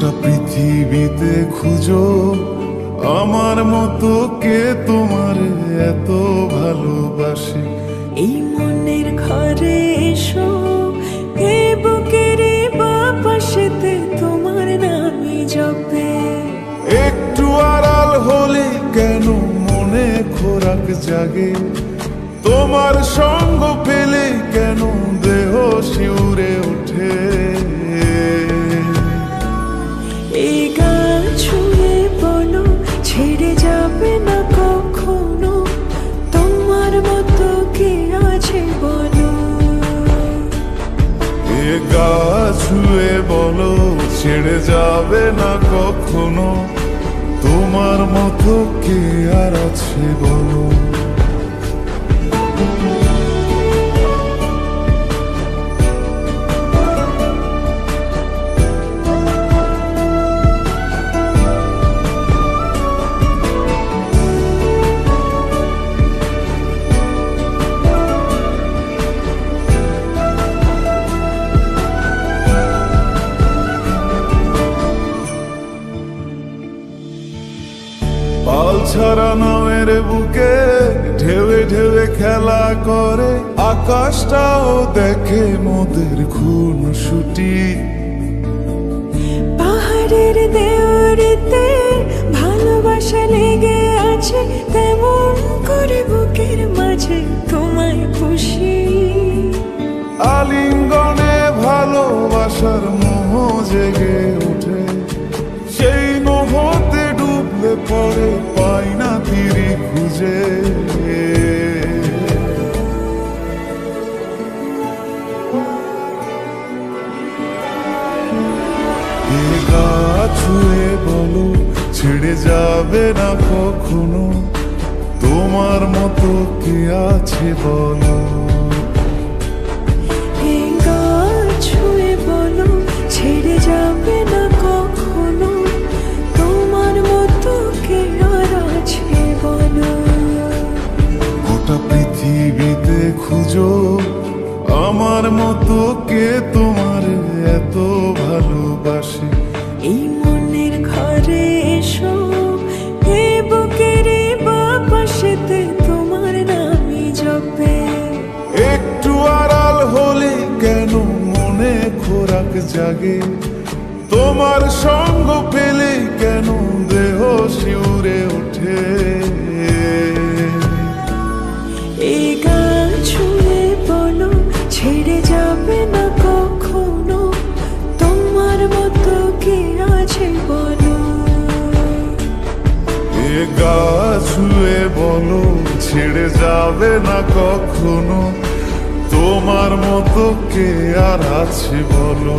গোটা পৃথিবীতে খুঁজো আমার মতো কে তোমার এত ভালোবাসে। এই মনের ঘরে এসো, এ বুকের বাপাশেতে তোমার নামই জপে। একটু আড়াল হলে কেন মনে খোরাক জাগে, তোমার সঙ্গ পেলে কেন দেহ শিউরে ওঠে। এই গান ছুঁয়ে বলো ছেড়ে যাবে না কখনো, তোমার মতো কে আছে বলো। এ গা ছুঁয়ে বলো ছেড়ে যাবে না কখনো, তোমার মতো কে আর আছে বলো। পাল ছাড়া নামের বুকে ঢেউে ঢেউে খেলা করে, আকাশটাও দেখে মোদের খুন ছুটি। পাহাড়ের দেওয়ারিতে ভালোবাসা লেগে আছে, তেমন করে বুকের মাঝে তোমায় খুশি। আলিঙ্গনে ভালোবাসার মোহ জেগে ওঠে, সেই মোহতে ডুবলে পরে পাই না তীরে খুঁজে। এ গা ছুঁয়ে বলো ছেড়ে যাবে না কখনো, তোমার মতো কে আছে বলো। এই গান ছুঁয়ে বলো ছেড়ে যাবে না কখনো, তোমার মতো কে আর আছে বলো। গোটা পৃথিবীতে খুঁজো আমার মতো কে তোমার এত ভালোবাসে। এই মনের ঘরে এসো, এ বুকের বাপাশেতে তোমার নামই জপে। একটু আড়াল হলে কেন মনে খোরাক জাগে, তোমার সঙ্গ পেলে কেন দেহ শিউরে ওঠে। এই গান ছুঁয়ে বলো ছেড়ে যাবে না কখনো, তোমার মতো কে আছে বলো। এ গা ছুঁয়ে বলো ছেড়ে যাবে না কখনো, তোমার মতো কে আর আছে বলো।